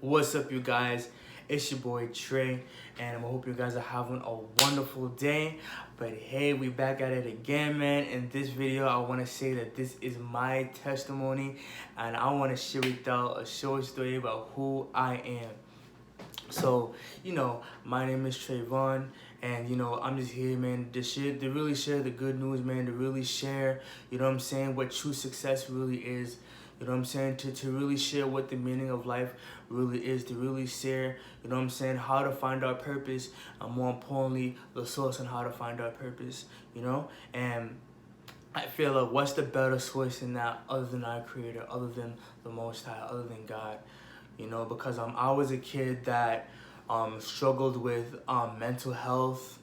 What's up, you guys? It's your boy Trey, and I hope you guys are having a wonderful day. But hey, we back at it again, man. In this video, I want to say that this is my testimony, and I want to share with y'all a short story about who I am. So, my name is Trayvon, and I'm just here, man, to really share the good news, man, to really share, what true success really is. To really share what the meaning of life really is, to really share, how to find our purpose, and more importantly, the source on how to find our purpose, and I feel like what's the better source than that, other than our Creator, other than the Most High, other than God, because I was a kid that struggled with mental health,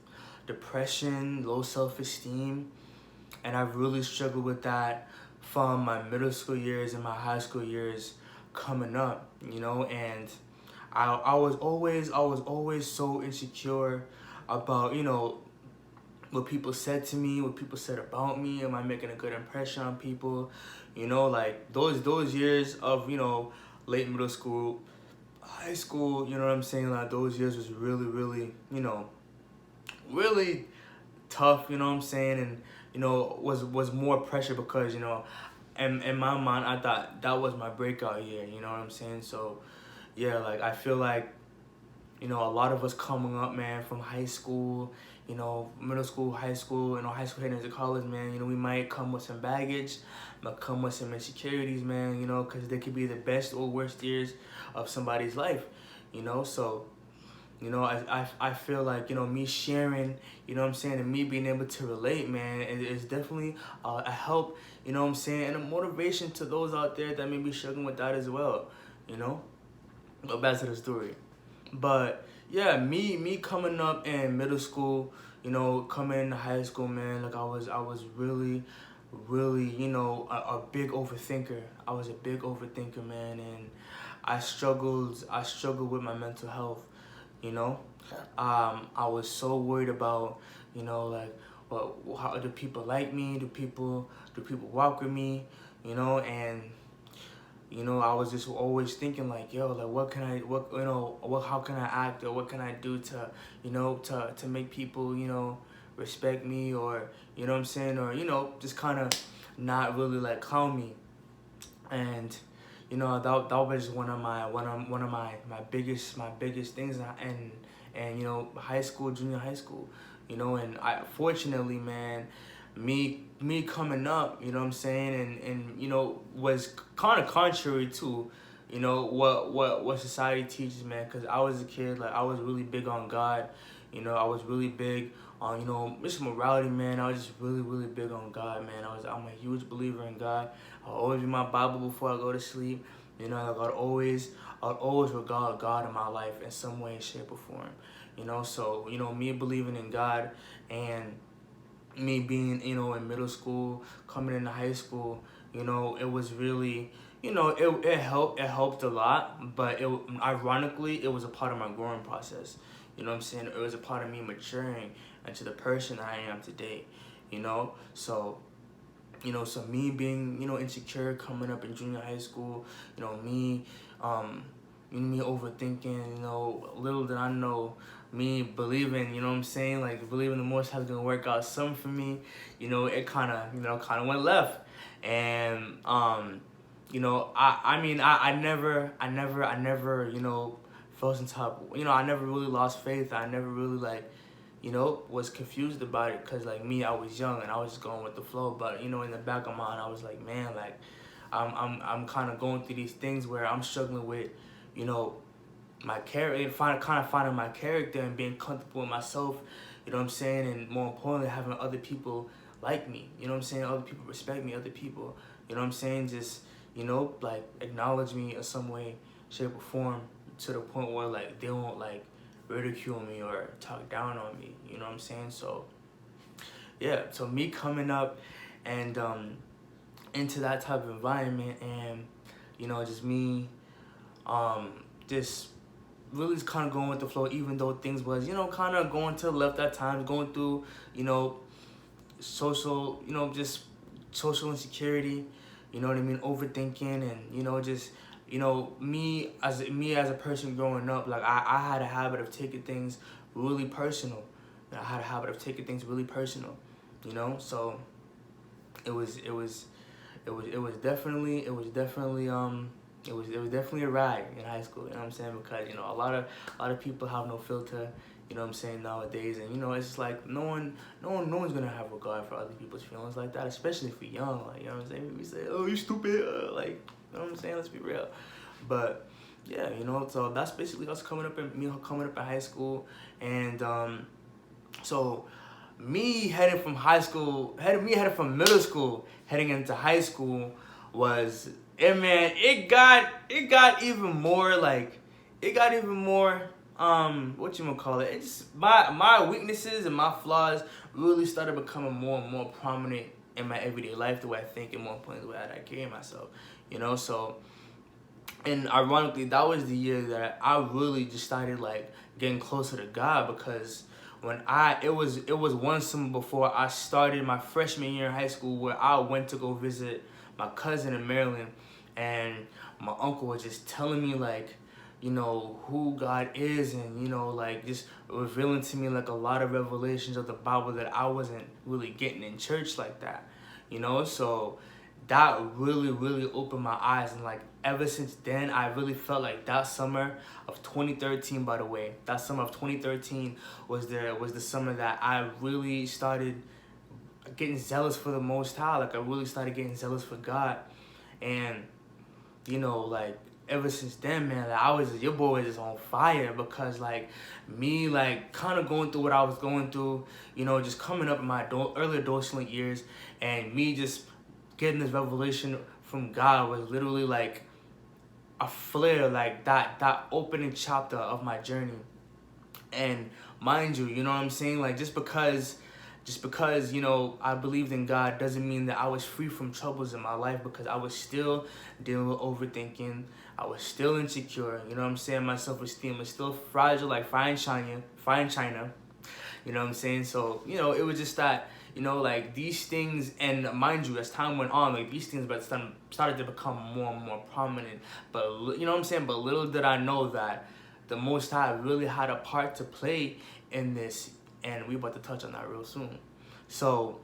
depression, low self-esteem, and I've really struggled with that from my middle school years and my high school years coming up, and I was always so insecure about, what people said to me, what people said about me. Am I making a good impression on people? Like those years of, late middle school, high school, like those years was really, really tough, and was more pressure because, in my mind, I thought that was my breakout year, So yeah, like I feel like, a lot of us coming up, man, from high school, middle school, high school, high school heading into college, man, we might come with some baggage, might come with some insecurities, man, because they could be the best or worst years of somebody's life, So, I feel like, me sharing, and me being able to relate, man, is definitely a help, and a motivation to those out there that may be struggling with that as well, But back to the story. But yeah, me coming up in middle school, coming into high school, man, like I was really, a big overthinker. I was a big overthinker, man, and I struggled with my mental health, I was so worried about, like, well, how do people like me? Do people walk with me? And I was just always thinking like, yo, like how can I act, or what can I do to, to make people, respect me, or, or, just kind of not really like clown me. And, that was one of my biggest things and high school, junior high school, and I fortunately, man, me coming up, and was kind of contrary to, what society teaches, man, because I was a kid, like I was really big on God, I was really big on, just morality, man. I was just really big on God, man. I'm a huge believer in God. I always read my Bible before I go to sleep. Like I'd always regard God in my life in some way, shape, or form. So me believing in God and me being, in middle school, coming into high school, it was really, it helped a lot, but ironically, it was a part of my growing process. It was a part of me maturing into the person that I am today, So, so me being, insecure coming up in junior high school, me, me overthinking, little did I know, me believing, like believing the Most High was gonna work out something for me, it kind of went left. And, I never, felt some type, I never really lost faith. I never really like, was confused about it, because like me, I was young and I was just going with the flow. But in the back of my mind, I was like, man, like I'm kind of going through these things where I'm struggling with, my character, finding my character and being comfortable with myself, and more importantly, having other people like me, other people respect me, other people, just, like acknowledge me in some way, shape, or form, to the point where like they won't like ridicule me or talk down on me, So yeah, so me coming up and into that type of environment, and just me just really just kind of going with the flow, even though things was, kind of going to the left at times, going through, social, just social insecurity, overthinking, and, just you know, me as a person growing up, like I had a habit of taking things really personal. I had a habit of taking things really personal, you know. So it was definitely a ride in high school, you know what I'm saying? Because, you know, a lot of people have no filter, you know what I'm saying, nowadays. And, you know, it's just like no one's gonna have regard for other people's feelings like that, especially if you're young. Like, you know what I'm saying? We say, oh, you stupid, like, you know what I'm saying? Let's be real. But yeah, you know, so that's basically us coming up in high school. And so me heading from middle school, heading into high school was, and man, it got even more like, what you gonna call it? It just, my weaknesses and my flaws really started becoming more and more prominent in my everyday life, the way I think, and more importantly, the way I carry myself, you know. So, and ironically, that was the year that I really just started like getting closer to God, because it was one summer before I started my freshman year in high school, where I went to go visit my cousin in Maryland, and my uncle was just telling me, like, you know, who God is, and, you know, like, just revealing to me like a lot of revelations of the Bible that I wasn't really getting in church like that, you know. So that really opened my eyes, and like ever since then, I really felt like that summer of 2013, by the way, that summer of 2013 was the summer that I really started getting zealous for the Most High. Like, I really started getting zealous for God. And, you know, like, ever since then, man, like, your boy was just on fire, because like me, like, kind of going through what I was going through, you know, just coming up in my early adolescent years, and me just getting this revelation from God was literally like a flare, like that opening chapter of my journey. And mind you, you know what I'm saying? Like, just because, you know, I believed in God doesn't mean that I was free from troubles in my life, because I was still dealing with overthinking. I was still insecure, you know what I'm saying? My self-esteem was still fragile, like fine china, you know what I'm saying? So, you know, it was just that, you know, like, these things, and mind you, as time went on, like, these things started to become more and more prominent. But, you know what I'm saying? But little did I know that the Most High really had a part to play in this, and we about to touch on that real soon. So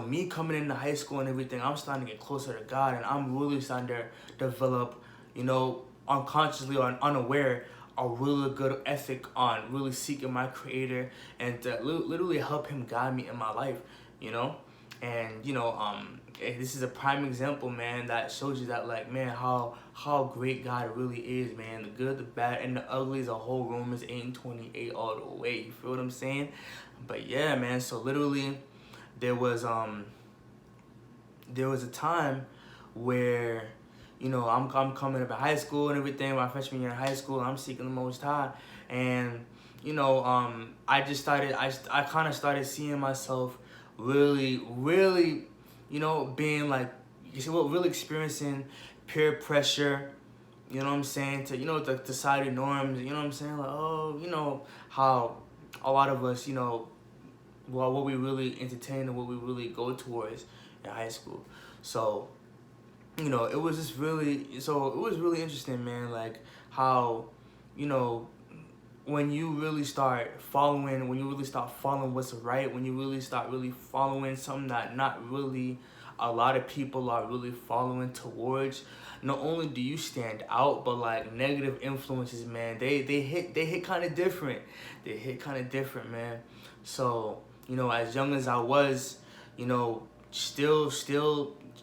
me coming into high school and everything, I'm starting to get closer to God, and I'm really starting to develop, you know, unconsciously or unaware, a really good ethic on really seeking my Creator, and to literally help Him guide me in my life, you know. And, you know, this is a prime example, man, that shows you that, like, man, how great God really is, man. The good, the bad, and the ugly is a whole Romans 8:28 all the way. You feel what I'm saying? But yeah, man. So literally, there was a time where, you know, I'm coming up in high school and everything, my freshman year in high school, I'm seeking the Most High. And, you know, I kind of started seeing myself really, you know, being like, really experiencing peer pressure, you know what I'm saying, to, you know, the society norms, you know what I'm saying, like, oh, you know, how a lot of us, you know, well, what we really entertain and what we really go towards in high school. So, you know, it was really interesting, man, like, how, you know, when you really start following what's right, when you really start following something that not really a lot of people are really following towards, not only do you stand out, but like negative influences, man, they hit kind of different. They hit kind of different, man. So, you know, as young as I was, you know, still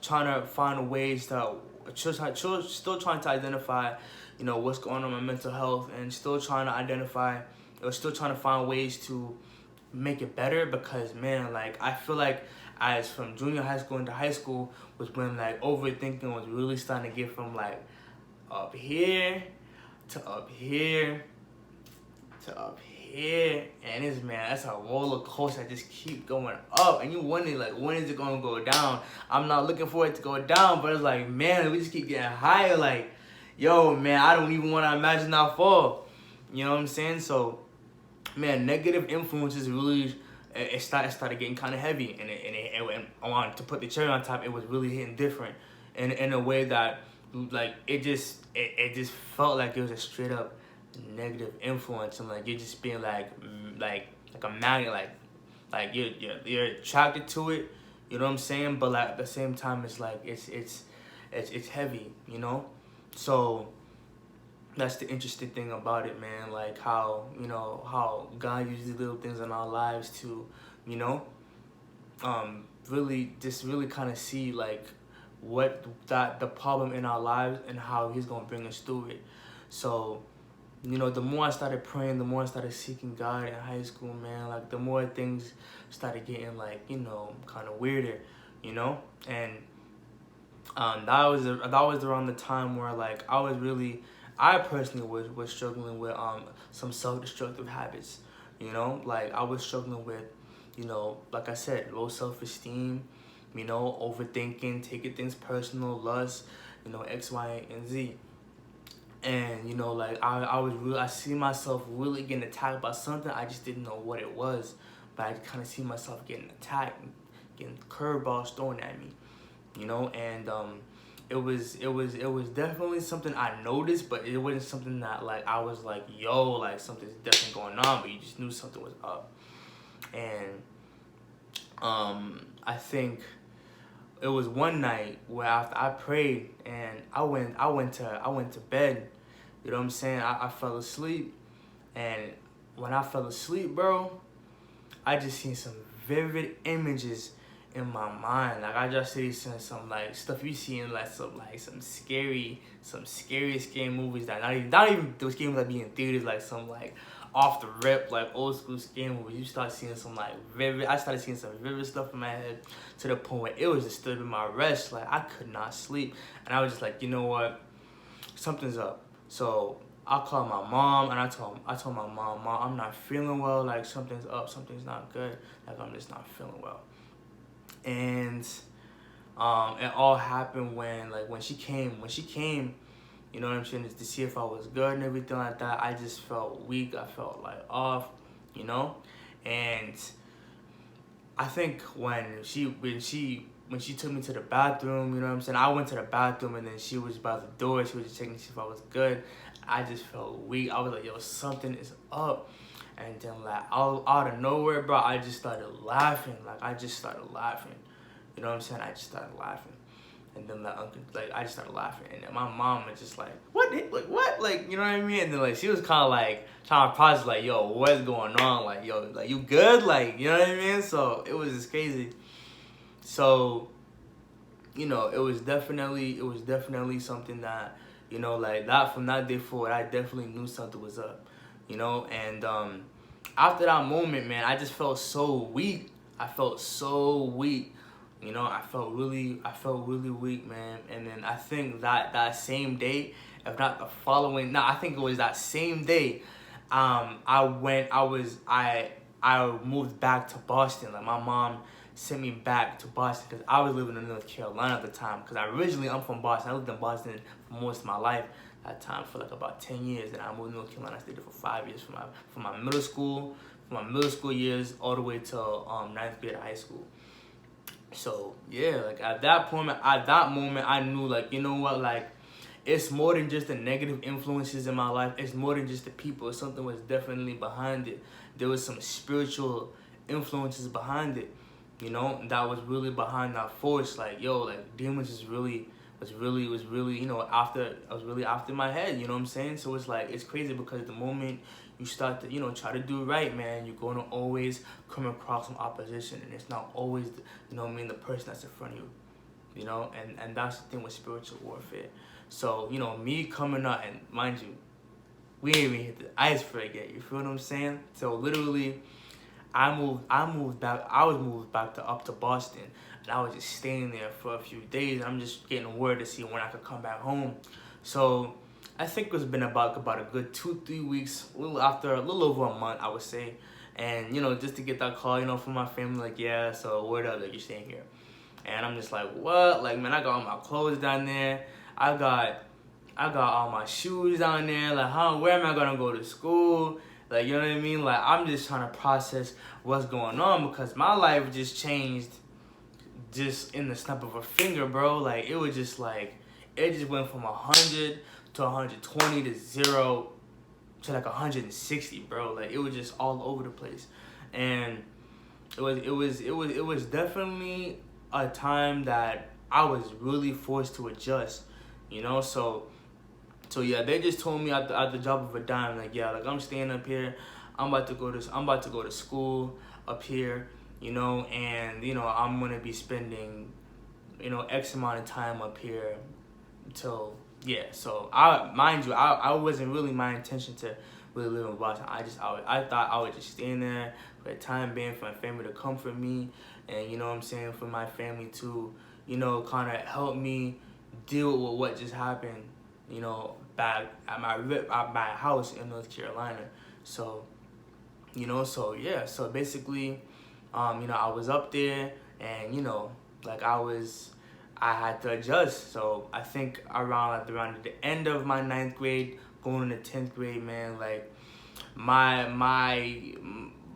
trying to find ways to still trying to identify, you know, what's going on with my mental health, and still trying to find ways to make it better. Because, man, like, I feel like as from junior high school into high school was when, like, overthinking was really starting to get from like up here to up here to up here, and it's, man, that's a roller coaster that just keep going up, and you wonder, like, when is it gonna go down? I'm not looking for it to go down, but it's like, man, we just keep getting higher. Like, yo, man, I don't even want to imagine that fall. You know what I'm saying? So, man, negative influences really, it started getting kind of heavy, and to put the cherry on top, it was really hitting different in a way that like it just felt like it was a straight up negative influence, and like you're just being like a magnet, like you're attracted to it, you know what I'm saying? But like at the same time, it's like it's heavy, you know. So that's the interesting thing about it, man. Like how, you know, how God uses these little things in our lives to, you know, really kind of see like what that the problem in our lives and how He's gonna bring us through it. So, you know, the more I started praying, the more I started seeking God in high school, man. Like the more things started getting like, you know, kind of weirder, you know. And that was around the time where like I personally was struggling with some self-destructive habits, you know. Like I was struggling with, you know, like I said, low self-esteem, you know, overthinking, taking things personal, lust, you know, X, Y, and Z. And you know, like I see myself really getting attacked by something. I just didn't know what it was, but I kind of see myself getting attacked, getting curveballs thrown at me, you know. And it was definitely something I noticed, but it wasn't something that like I was like, yo, like something's definitely going on, but you just knew something was up. And I think it was one night where after I prayed and I went to bed, you know what I'm saying? I fell asleep, and when I fell asleep, bro, I just seen some vivid images in my mind. Like I just see some like stuff you see in like some scary movies that not even those games that be in theaters, like some like off the rip like old school scary movies. You start seeing some like vivid. I started seeing some vivid stuff in my head to the point where it was disturbing my rest. Like I could not sleep, and I was just like, you know what, something's up. So I called my mom and I told my mom, I'm not feeling well. Like something's up, something's not good. Like I'm just not feeling well. And it all happened when she came, you know what I'm saying, to see if I was good and everything like that. I just felt weak. I felt like off, you know. And I think when she took me to the bathroom, you know what I'm saying, I went to the bathroom and then she was by the door. She was just checking to see if I was good. I just felt weak. I was like, yo, something is up. And then like out of nowhere, bro, I just started laughing. You know what I'm saying? I just started laughing. And then I just started laughing. And then my mom was just like, what? Like, what? Like, you know what I mean? And then like she was kind of like trying to process like, yo, what's going on? Like, yo, like you good? Like, you know what I mean? So it was just crazy. So, you know, it was definitely something that, you know, like that from that day forward, I definitely knew something was up, you know. And after that moment, man, I just felt so weak. I felt so weak, you know. I felt really weak, man. And then I think that same day, if not the following, no, I think it was that same day, I moved back to Boston. Like my mom sent me back to Boston because I was living in North Carolina at the time. Because I'm from Boston. I lived in Boston for most of my life at the time, for like about 10 years. And I moved to North Carolina. I stayed there for 5 years from my middle school years all the way till 9th grade of high school. So yeah, like at that moment, I knew, like, you know what, like it's more than just the negative influences in my life. It's more than just the people. Something was definitely behind it. There was some spiritual influences behind it, you know, that was really behind that force. Like, yo, like demons was really, you know, after my head, you know what I'm saying? So it's like, it's crazy because the moment you start to, you know, try to do right, man, you're going to always come across some opposition, and it's not always, you know what I mean, the person that's in front of you, you know. And that's the thing with spiritual warfare. So, you know, me coming out, and mind you, we ain't even hit the iceberg yet, you feel what I'm saying? So literally, I was moved back up to Boston, and I was just staying there for a few days, and I'm just getting word to see when I could come back home. So I think it's been about a good 2-3 weeks, a little over a month, I would say. And, you know, just to get that call, you know, from my family, like, yeah, so word up, like, you're staying here. And I'm just like, what? Like, man, I got all my clothes down there. I got all my shoes down there. Like, where am I gonna go to school? Like, you know what I mean? Like, I'm just trying to process what's going on, because my life just changed just in the snap of a finger, bro. Like, it was just like it just went from 100 to 120 to 0 to like 160, bro. Like it was just all over the place. And it was definitely a time that I was really forced to adjust, you know. So yeah, they just told me at the drop of a dime, like, yeah, like I'm staying up here. I'm about to go to school up here, you know, and you know I'm gonna be spending, you know, X amount of time up here until, yeah. So I wasn't really my intention to really live in Boston. I thought I would just stay in there for the time being, for my family to comfort me, and you know what I'm saying, for my family to, you know, kind of help me deal with what just happened, you know, back at my house in North Carolina. So, you know, so yeah, so basically, you know, I was up there, and you know, like I had to adjust. So I think around the end of my ninth grade, going into 10th grade, man, like my my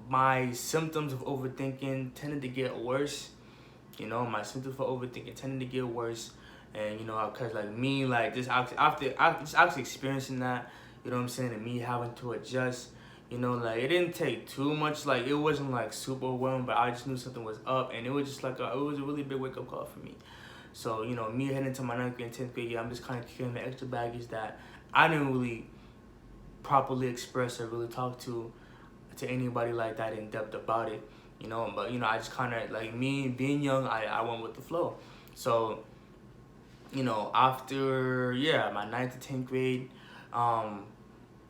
my symptoms of overthinking tended to get worse. You know, my symptoms for overthinking tended to get worse, and you know, cause like me, like just after just actually experiencing that, you know what I'm saying, and me having to adjust. You know, like it didn't take too much. Like it wasn't like super overwhelming, but I just knew something was up, and it was just like it was a really big wake up call for me. So you know, me heading into my ninth grade and 10th grade, yeah, I'm just kind of carrying the extra baggage that I didn't really properly express or really talk to anybody like that in depth about it, you know. But you know, I just kind of, like, me being young, I went with the flow. So you know, after, yeah, my ninth to 10th grade, um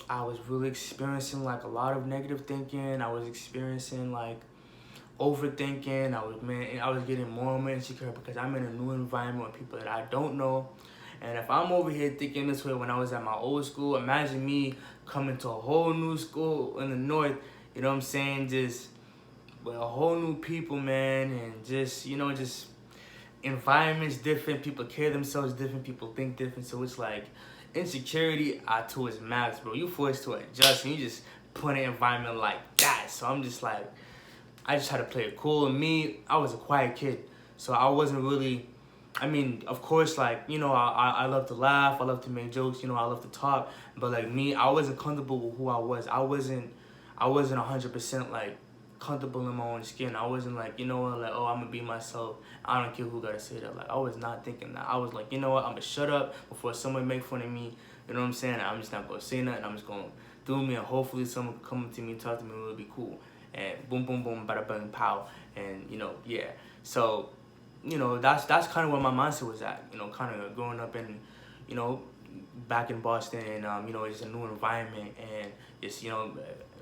I was really experiencing like a lot of negative thinking. I was experiencing like overthinking. I was getting more and more insecure because I'm in a new environment with people that I don't know. And if I'm over here thinking this way when I was at my old school, imagine me coming to a whole new school in the north, you know what I'm saying, just with a whole new people, man, and just, you know, just environments different, people carry themselves different, people think different. So it's like insecurity to its max, bro. You forced to adjust, and you just put in an environment like that. So I'm just like, I just had to play it cool. And me, I was a quiet kid, so I wasn't really. I mean, of course, like, you know, I love to laugh, I love to make jokes, you know, I love to talk, but like me, I wasn't comfortable with who I was. I wasn't 100% like comfortable in my own skin. I wasn't like, you know what, like, oh, I'm gonna be myself. I don't care who gotta say that. Like, I was not thinking that. I was like, you know what, I'm gonna shut up before someone make fun of me. You know what I'm saying? I'm just not gonna say nothing. I'm just gonna do me, and hopefully someone come to me, talk to me, and it'll be cool. And boom, boom, boom, bada bang, pow. And you know, yeah. So, you know, that's kind of where my mindset was at. You know, kind of growing up in, you know, back in Boston, and you know, it's a new environment, and it's, you know,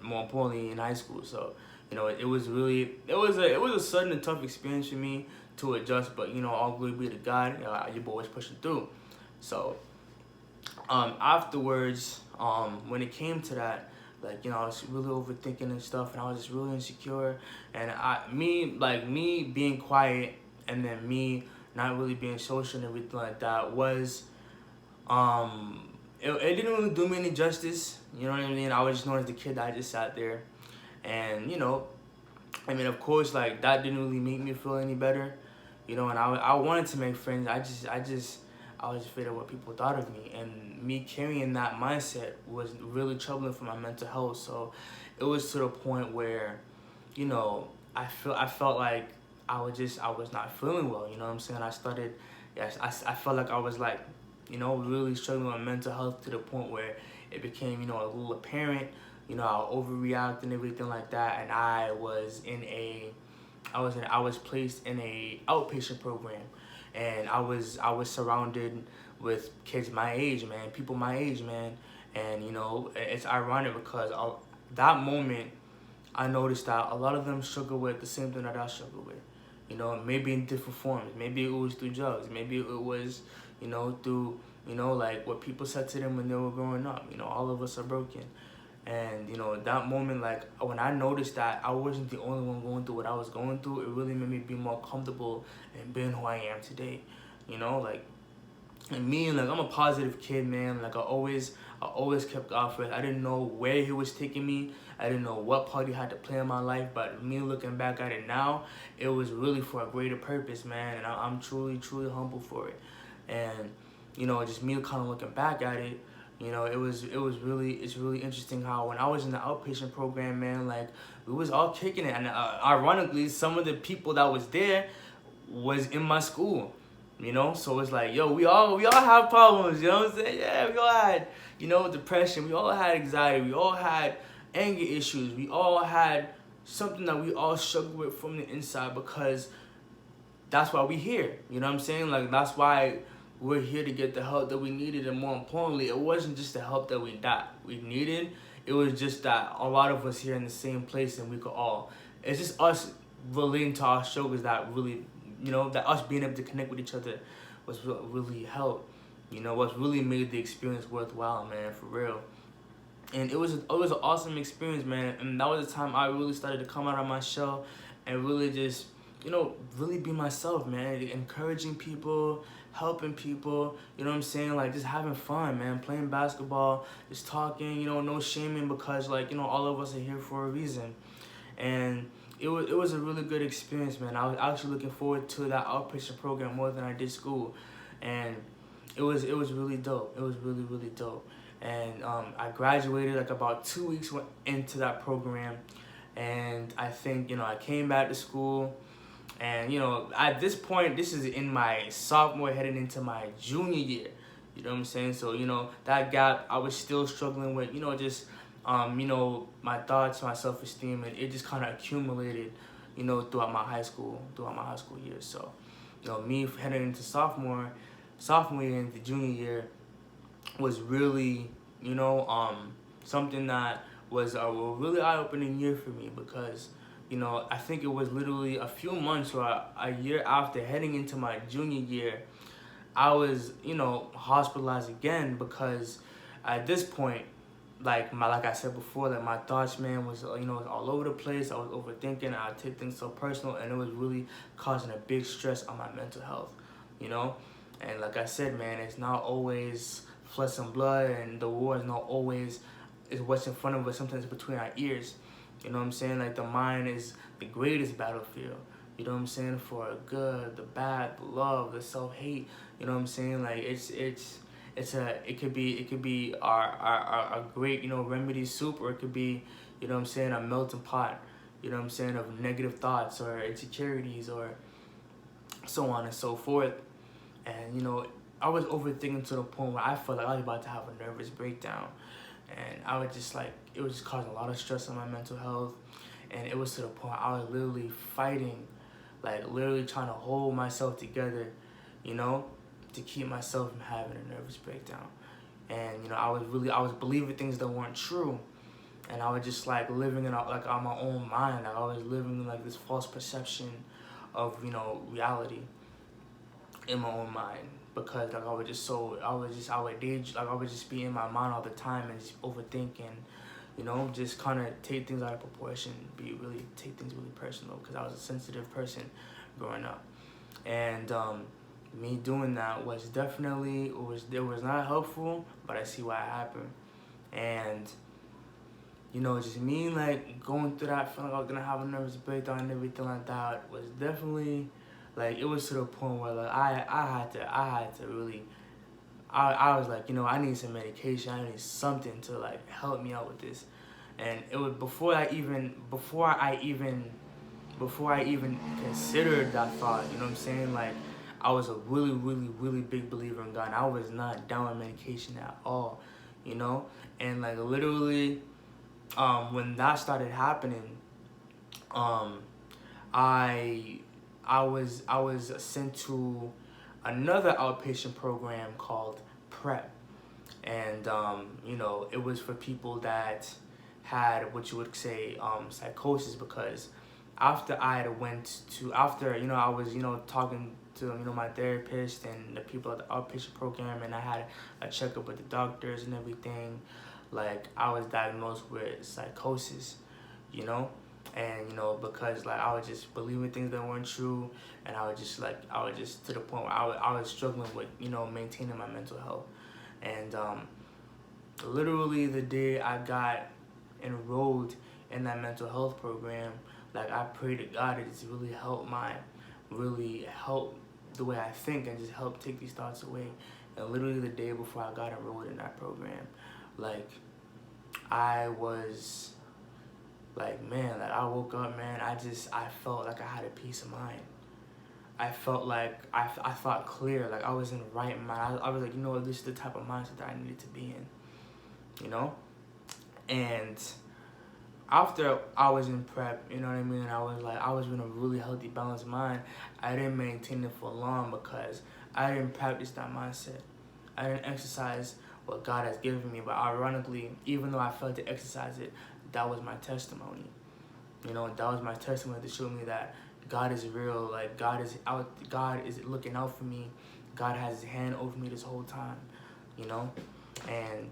more importantly in high school. So, you know, it was a sudden and tough experience for me to adjust, but you know, all glory be to God. Your boy was pushing through. So, afterwards, when it came to that, like, you know, I was really overthinking and stuff, and I was just really insecure. And me being quiet, and then me not really being social and everything like that was, it didn't really do me any justice. You know what I mean? I was just known as the kid that just sat there, and you know, I mean, of course, like, that didn't really make me feel any better, you know. And I wanted to make friends. I was afraid of what people thought of me, and me carrying that mindset was really troubling for my mental health. So it was to the point where, you know, I felt like I was not feeling well. You know what I'm saying? Yes, I felt like I was like, you know, really struggling with mental health to the point where it became, you know, a little apparent. You know, I overreact and everything like that, and I was placed in a outpatient program, and I was surrounded with kids my age, man, people my age, man. And you know, it's ironic because that moment I noticed that a lot of them struggle with the same thing that I struggle with. You know, maybe in different forms. Maybe it was through drugs. Maybe it was, you know, through, you know, like what people said to them when they were growing up. You know, all of us are broken. And, you know, that moment, like, when I noticed that I wasn't the only one going through what I was going through, it really made me be more comfortable in being who I am today. You know, like, and me, like, I'm a positive kid, man. Like, I always kept God first. I didn't know where he was taking me. I didn't know what part he had to play in my life. But me looking back at it now, it was really for a greater purpose, man. And I'm truly, truly humble for it. And just me kind of looking back at it, it's really interesting how when I was in the outpatient program, man, like we was all kicking it, and ironically, some of the people that was there was in my school, so it's like, yo, we all have problems, you know what I'm saying? Yeah, we all had, depression, we all had anxiety, we all had anger issues, we all had something that we all struggle with from the inside, because that's why we here. You know what I'm saying? Like, that's why we're here to get the help that we needed. And more importantly, it wasn't just the help that we needed. It was just that a lot of us here in the same place, and we could all, it's just us relating to our struggles that really, that us being able to connect with each other was what really helped. What's really made the experience worthwhile, man, for real. And it was an awesome experience, man. And that was the time I really started to come out of my shell and really just, really be myself, man. Encouraging people, helping people, you know what I'm saying? Like, just having fun, man. Playing basketball, just talking, no shaming, because, like, all of us are here for a reason. And it was a really good experience, man. I was actually looking forward to that outpatient program more than I did school. And it was really dope. It was really, really dope. And I graduated like about 2 weeks into that program. And I think, I came back to school. And, at this point, this is in my sophomore heading into my junior year. You know what I'm saying? So, that gap, I was still struggling with, just, my thoughts, my self-esteem, and it just kind of accumulated, throughout my high school years. So, me heading into sophomore year into junior year was really, something that was a really eye-opening year for me, because, I think it was literally a few months or a year after heading into my junior year, I was, hospitalized again, because at this point, like I said before, that my thoughts, man, was, all over the place. I was overthinking. I take things so personal, and it was really causing a big stress on my mental health, And like I said, man, it's not always flesh and blood, and the war is not always is what's in front of us. Sometimes it's between our ears. You know what I'm saying? Like, the mind is the greatest battlefield. You know what I'm saying? For the good, the bad, the love, the self-hate. You know what I'm saying? Like, it could be our great, remedy soup, or it could be, you know what I'm saying, a melting pot, you know what I'm saying, of negative thoughts or insecurities or so on and so forth. And, I was overthinking to the point where I felt like I was about to have a nervous breakdown. And I was just like, it was just causing a lot of stress on my mental health. And it was to the point I was literally fighting, like literally trying to hold myself together, to keep myself from having a nervous breakdown. And, I was believing things that weren't true. And I was just like living in like on my own mind. Like, I was living in like this false perception of, reality in my own mind, because like I would just be in my mind all the time and just overthinking, just kind of take things out of proportion, take things really personal, because I was a sensitive person growing up. And me doing that was definitely, it was not helpful, but I see why it happened. And just me like going through that, feeling like I was gonna have a nervous breakdown and everything like that, was definitely, like, it was to the point where like I had to really, I was like, I need some medication. I need something to like help me out with this. And it was before I even considered that thought. You know what I'm saying? Like, I was a really, really, really big believer in God. And I was not down with medication at all. And like literally, when that started happening, I was sent to another outpatient program called PrEP. And, it was for people that had what you would say psychosis, because after I was, talking to, my therapist and the people at the outpatient program, and I had a checkup with the doctors and everything, like, I was diagnosed with psychosis, and, because like I was just believing things that weren't true, and I was just to the point where I was struggling with, maintaining my mental health. And literally the day I got enrolled in that mental health program, like, I prayed to God to just really help the way I think, and just help take these thoughts away. And literally the day before I got enrolled in that program, like, I was like, man, like, I woke up, man, I felt like I had a peace of mind. I felt like I thought clear, like I was in the right mind. I was like, you know what, this is the type of mindset that I needed to be in, you know? And after I was in prep, you know what I mean, I was in a really healthy, balanced mind. I didn't maintain it for long because I didn't practice that mindset. I didn't exercise what God has given me. But ironically, even though I failed to exercise it, that was my testimony. You know, that was my testimony to show me that God is real. Like, God is out. God is looking out for me. God has His hand over me this whole time. You know, and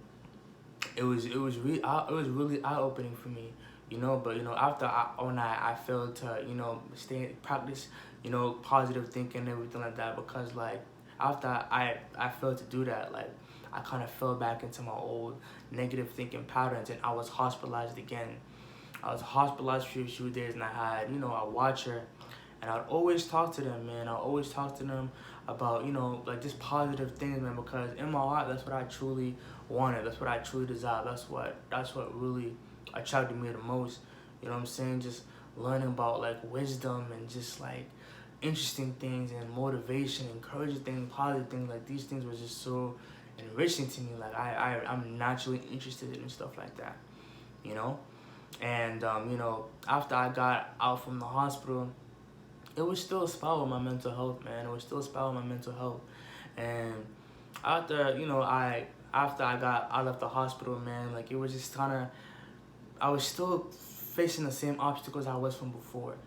it was really eye opening for me. You know, but you know, after when I failed to, you know, practice, you know, positive thinking and everything like that, because like after I failed to do that, like I kind of fell back into my old negative thinking patterns, and I was hospitalized again. I was hospitalized for a few days, and I had, you know, a watcher, and I'd always talk to them, man. I'd always talk to them about, you know, like just positive things, man, because in my heart, that's what I truly wanted. That's what I truly desired. That's what really attracted me the most. You know what I'm saying? Just learning about like wisdom and just like interesting things and motivation, encouraging things, positive things. Like these things were just so enriching to me. Like I'm naturally interested in stuff like that, you know? And, you know, after I got out from the hospital, it was still a spell with my mental health, man. It was still a spell with my mental health. And after, you know, after I left the hospital, man, like it was just kind of, I was still facing the same obstacles I was from before,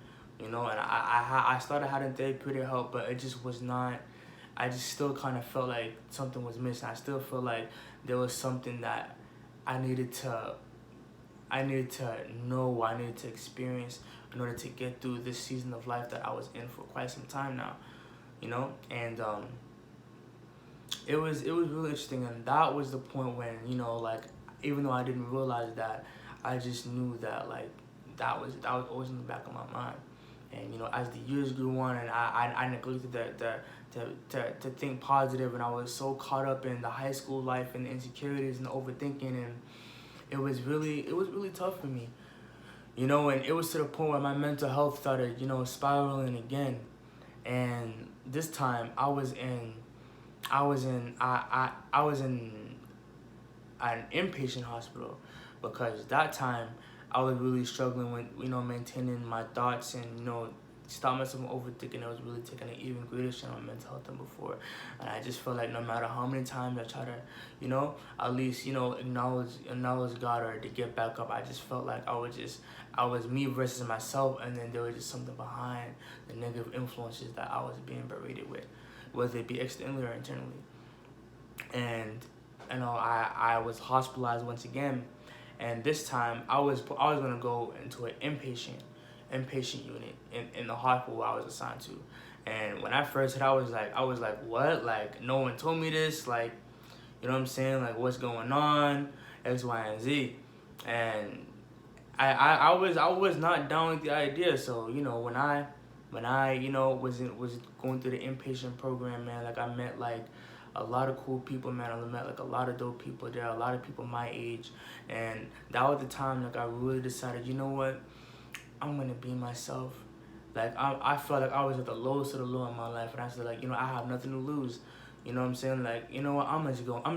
you know, and I started having therapeutic help, but it just was not, I just still kind of felt like something was missing. I still feel like there was something that I needed to know, I needed to experience in order to get through this season of life that I was in for quite some time now, you know? And it was really interesting, and that was the point when, you know, like, even though I didn't realize that, I just knew that, like, that was always in the back of my mind. And, you know, as the years grew on, and I neglected to think positive, and I was so caught up in the high school life and the insecurities and the overthinking, and it was really tough for me, you know. And it was to the point where my mental health started, you know, spiraling again. And this time I was in an inpatient hospital, because that time I was really struggling with, you know, maintaining my thoughts and, you know, stop myself from overthinking. It was really taking an even greater strain on mental health than before. And I just felt like no matter how many times I try to, you know, at least, you know, acknowledge God or to get back up, I just felt like I was me versus myself, and then there was just something behind the negative influences that I was being berated with, whether it be externally or internally. And, you know, I was hospitalized once again, and this time I was gonna go into an inpatient unit in the hospital I was assigned to. And when I first heard, I was like, what? Like, no one told me this. Like, you know what I'm saying? Like, what's going on? X, Y, and Z. And I was not down with the idea. So, you know, when I you know was going through the inpatient program, man, like I met like a lot of cool people, man. I met like a lot of dope people there, a lot of people my age, and that was the time like I really decided, you know what, I'm gonna be myself. Like I felt like I was at the lowest of the low in my life, and I said, like, you know, I have nothing to lose. You know what I'm saying? Like, you know what, I'm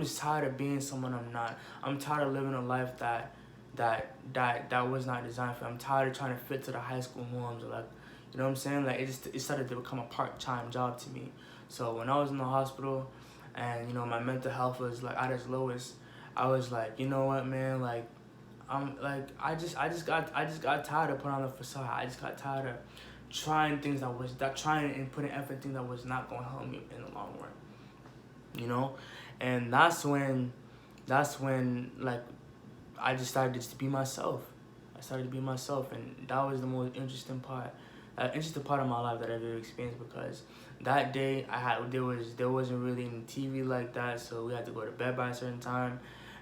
just tired of being someone I'm not. I'm tired of living a life that was not designed for me. I'm tired of trying to fit to the high school norms, or like, you know what I'm saying? Like it started to become a part-time job to me. So when I was in the hospital, and, you know, my mental health was like at its lowest, I was like, you know what, man, like I'm like I just got tired of putting on a facade. I just got tired of trying things trying and putting effort in things that was not going to help me in the long run, you know. And that's when like I just started just to be myself. I started to be myself, and that was the most interesting part of my life that I've ever experienced, because that day there wasn't really any TV like that, so we had to go to bed by a certain time.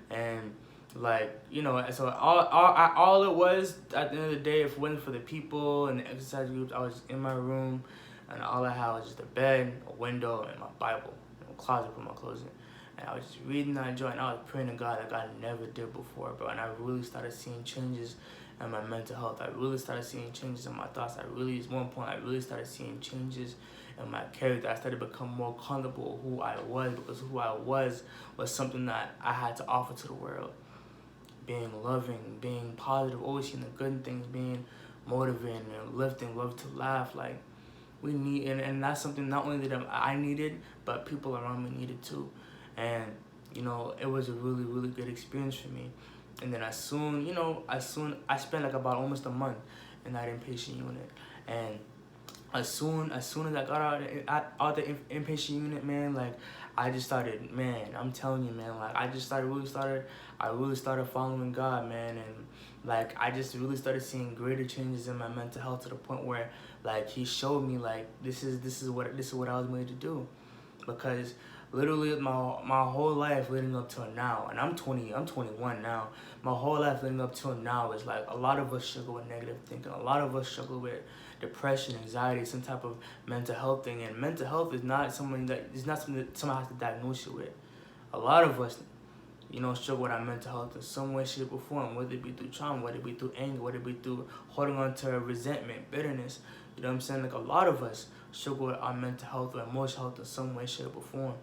And, like, you know, so all it was at the end of the day, if it wasn't for the people and the exercise groups, I was in my room, and all I had was just a bed, a window, and my Bible, and a closet to put my clothes in. And I was just reading that joint, and I was praying to God like I never did before, bro. And I really started seeing changes in my mental health. I really started seeing changes in my thoughts. At one point, I really started seeing changes in my character. I started to become more comfortable with who I was, because who I was something that I had to offer to the world. Being loving, being positive, always seeing the good things, being motivating and lifting, love to laugh. Like, we need, and that's something not only that I needed, but people around me needed too. And, you know, it was a really, really good experience for me. And then I spent like about almost a month in that inpatient unit. And as soon as I got out the inpatient unit, man, like, I just started, man, I'm telling you, man, like, I really started following God, man. And like, I just really started seeing greater changes in my mental health, to the point where, like, he showed me, like, this is what I was made to do. Because literally my whole life leading up till now, and I'm 21 now, my whole life leading up till now is like, a lot of us struggle with negative thinking. A lot of us struggle with depression, anxiety, some type of mental health thing. And mental health is not something that someone has to diagnose you with. A lot of us, you know, struggle with our mental health in some way, shape, or form, whether it be through trauma, whether it be through anger, whether it be through holding on to resentment, bitterness. You know what I'm saying? Like, a lot of us struggle with our mental health or emotional health in some way, shape, or form,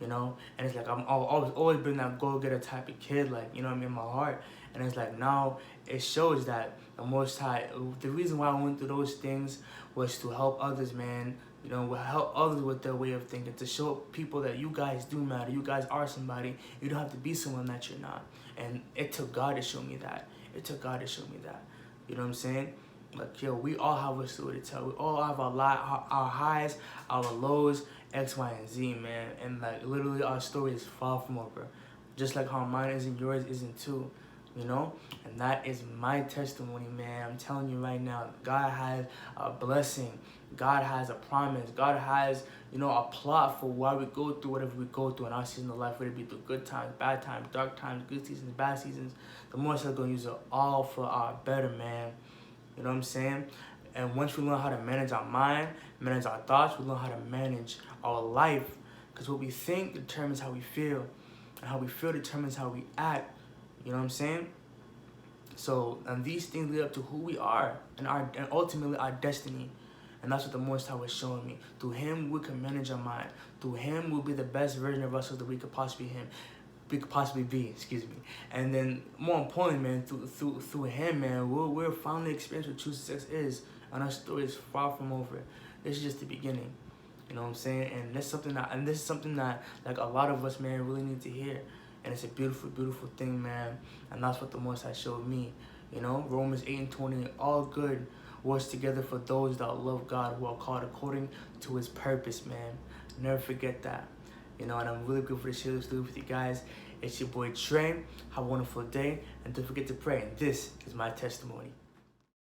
you know? And it's like, I've always been that go-getter type of kid, like, you know what I mean, in my heart. And it's like, now it shows that the Most High, the reason why I went through those things was to help others, man. You know, help others with their way of thinking, to show people that you guys do matter. You guys are somebody. You don't have to be someone that you're not. And it took God to show me that. It took God to show me that. You know what I'm saying? Like, yo, we all have a story to tell. We all have our highs, our lows, X, Y, and Z, man. And like, literally, our story is far from over. Just like how mine isn't, yours isn't too. You know? And that is my testimony, man. I'm telling you right now, God has a blessing. God has a promise. God has, you know, a plot for why we go through whatever we go through in our season of life, whether it be through good times, bad times, dark times, good seasons, bad seasons. The Most High gonna use it all for our better, man. You know what I'm saying? And once we learn how to manage our mind, manage our thoughts, we learn how to manage our life. Because what we think determines how we feel. And how we feel determines how we act. You know what I'm saying? So, and these things lead up to who we are and ultimately our destiny. And that's what the Most High was showing me. Through Him, we can manage our mind. Through Him, we'll be the best version of us that we could possibly be, And then, more importantly, man, through Him, man, we're finally experiencing what true success is. And our story is far from over. This is just the beginning. You know what I'm saying? And this is something that like, a lot of us, man, really need to hear. And it's a beautiful, beautiful thing, man. And that's what the Most High showed me. You know, Romans 8:20, all good works together for those that love God, who are called according to His purpose, man. Never forget that. You know, and I'm really grateful to share this story with you guys. It's your boy Trey. Have a wonderful day. And don't forget to pray. And this is my testimony.